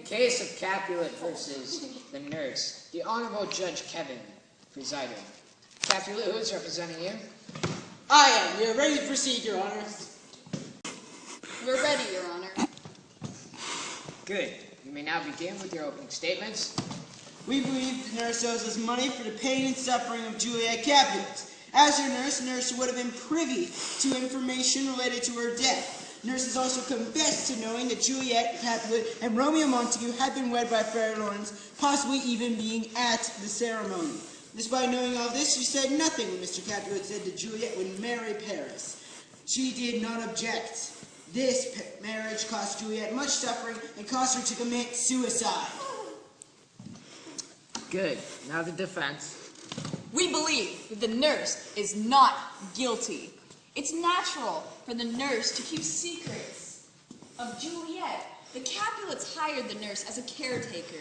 case of Capulet versus the nurse, the Honorable Judge Kevin presiding. Capulet, who is representing you? I am. We are ready to proceed, Your Honor. We're ready, Your Honor. Good. You may now begin with your opening statements. We believe the nurse owes us money for the pain and suffering of Juliet Capulet. As your nurse would have been privy to information related to her death. Nurse has also confessed to knowing that Juliet Capulet and Romeo Montague had been wed by Friar Lawrence, possibly even being at the ceremony. Despite knowing all this, she said nothing when Mr. Capulet said that Juliet would marry Paris. She did not object. This marriage cost Juliet much suffering and caused her to commit suicide. Good. Now the defense. We believe that the nurse is not guilty. It's natural for the nurse to keep secrets of Juliet. The Capulets hired the nurse as a caretaker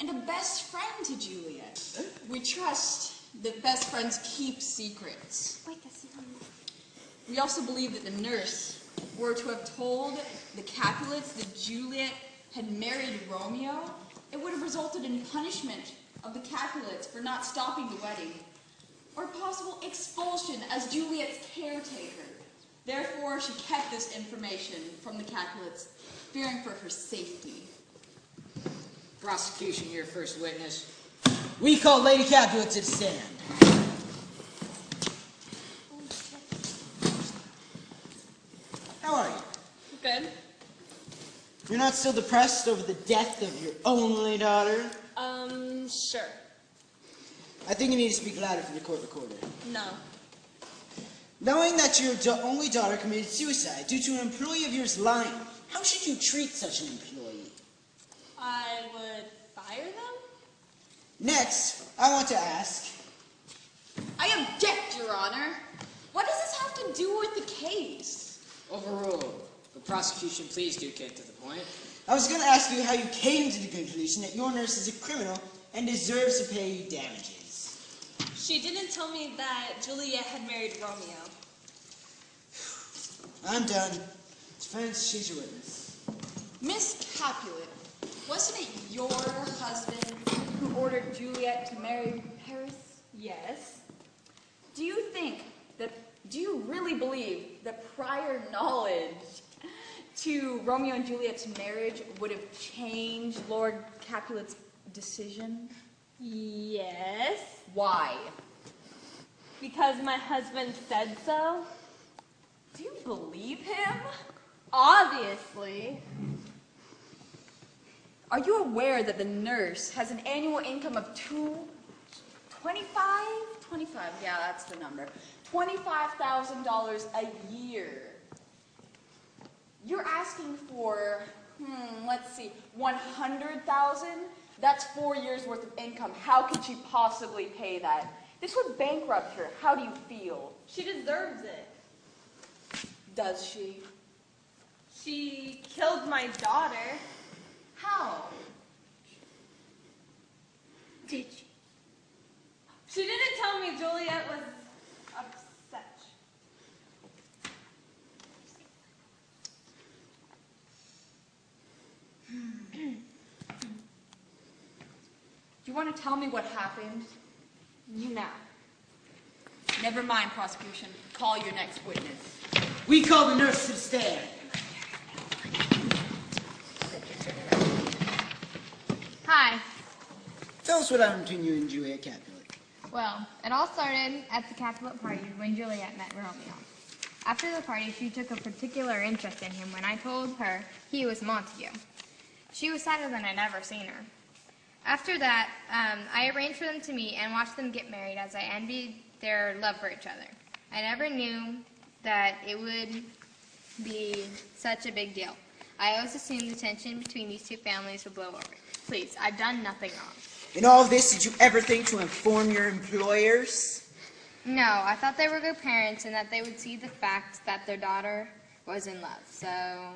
and a best friend to Juliet. We trust that best friends keep secrets. We also believe that the nurse were to have told the Capulets that Juliet had married Romeo. It would have resulted in punishment of the Capulets for not stopping the wedding, or possible expulsion as Juliet's caretaker. Therefore, she kept this information from the Capulets, fearing for her safety. Prosecution, your first witness. We call Lady Capulet to the stand. How are you? Good. You're not still depressed over the death of your only daughter? Sure. I think you need to speak louder for the court recorder. No. Knowing that your only daughter committed suicide due to an employee of yours lying, how should you treat such an employee? I would fire them? Next, I want to ask... I object, Your Honor. What does this have to do with the case? Overruled. The prosecution, please do get to the point. I was going to ask you how you came to the conclusion that your nurse is a criminal and deserves to pay you damages. She didn't tell me that Juliet had married Romeo. I'm done. Defense, she's your witness. Miss Capulet, wasn't it your husband who ordered Juliet to marry Paris? Yes. Do you really believe that prior knowledge to Romeo and Juliet's marriage would have changed Lord Capulet's decision? Yes. Why? Because my husband said so. Do you believe him? Obviously. Are you aware that the nurse has an annual income of $25, yeah, that's the number. $25,000 a year. You're asking for, let's see, $100,000? That's 4 years worth of income. How could she possibly pay that? This would bankrupt her. How do you feel? She deserves it. Does she? She killed my daughter. How? Did she? She didn't tell me Juliet was upset. Do you want to tell me what happened? Now. Never mind, prosecution. Call your next witness. We call the nurse to the stand. Hi. Tell us what happened between you and Juliet Capulet. Well, it all started at the Capulet party when Juliet met Romeo. After the party, she took a particular interest in him when I told her he was Montague. She was sadder than I'd ever seen her. After that, I arranged for them to meet and watch them get married as I envied their love for each other. I never knew that it would be such a big deal. I always assumed the tension between these two families would blow over. Please, I've done nothing wrong. In all of this, did you ever think to inform your employers? No, I thought they were good parents and that they would see the fact that their daughter was in love, so...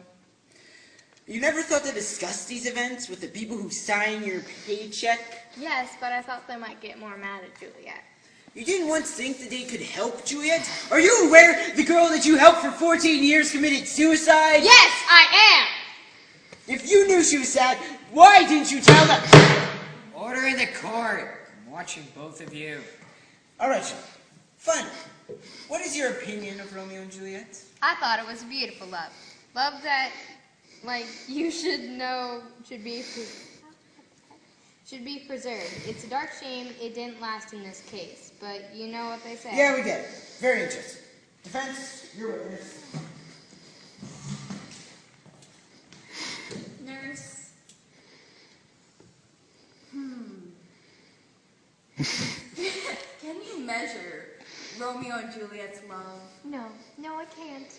You never thought to discuss these events with the people who sign your paycheck? Yes, but I thought they might get more mad at Juliet. You didn't once think that they could help Juliet? Are you aware the girl that you helped for 14 years committed suicide? Yes, I am! If you knew she was sad, why didn't you tell them? Order in the court. I'm watching both of you. All right, Sean. Fine. What is your opinion of Romeo and Juliet? I thought it was a beautiful love. Love that, like, you should know should be preserved. It's a dark shame it didn't last in this case, but you know what they say. Yeah, we get it. Very interesting. Defense, your witness. Nurse. Can you measure Romeo and Juliet's love? No, I can't.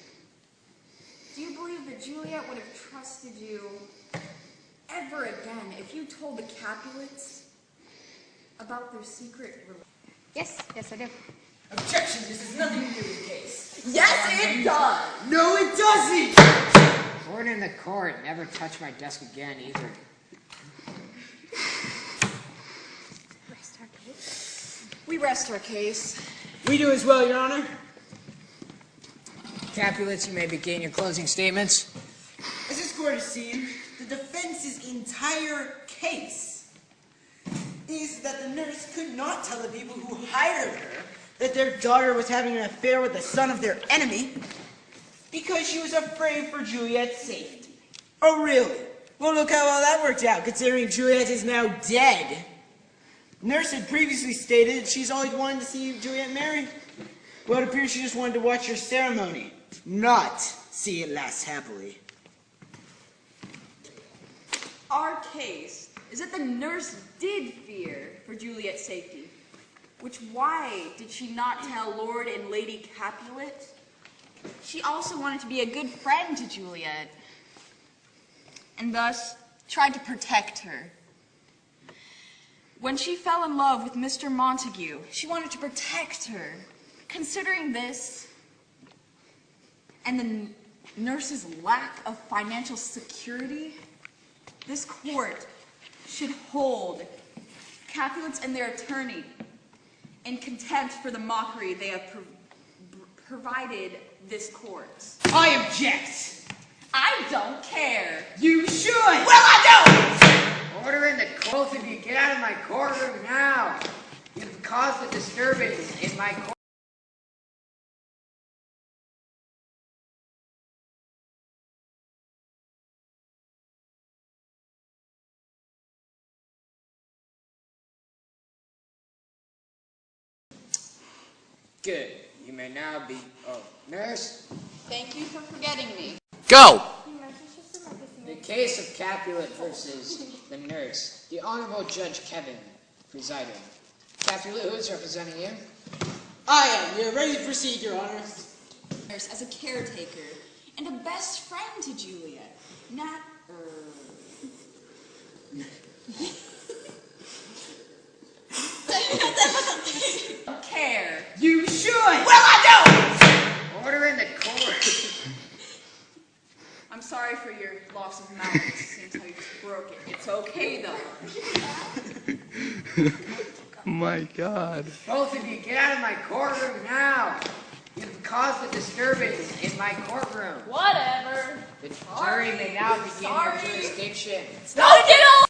Do you believe that Juliet would have trusted you ever again if you told the Capulets about their secret relationship? Yes, I do. Objection, this has nothing to do with the case. Yes, it does! No, it doesn't! Order in the court. Never touch my desk again, either. We rest our case. We do as well, Your Honor. Capulets, you may begin your closing statements. As this court has seen, the defense's entire case is that the nurse could not tell the people who hired her that their daughter was having an affair with the son of their enemy because she was afraid for Juliet's safety. Oh, really? Well, look how well that worked out, considering Juliet is now dead. Nurse had previously stated she's always wanted to see Juliet married. Well, it appears she just wanted to watch her ceremony, not see it last happily. Our case is that the nurse did fear for Juliet's safety. Why did she not tell Lord and Lady Capulet? She also wanted to be a good friend to Juliet, and thus tried to protect her. When she fell in love with Mr. Montague, she wanted to protect her. Considering this, and the nurse's lack of financial security, this court should hold Capulets and their attorney in contempt for the mockery they have provided this court. I object! I don't care. You should! Well, I Order in the court. Both of you, get out of my courtroom now. You've caused a disturbance in my court. Good. You may now be... Oh, nurse? Thank you for forgetting me. Go! The case of Capulet versus the nurse. The Honorable Judge Kevin presiding. Capulet, who is representing you? I am. You're ready to proceed, Your Honor. Nurse as a caretaker and a best friend to Juliet. Not, care. You should! Well, I don't! Order in the court. I'm sorry for your loss of mouth. It seems how you just broke it. It's okay, though. Oh my God. Both of you, get out of my courtroom now. You've caused a disturbance in my courtroom. Whatever. The jury may now begin your jurisdiction. Stop it!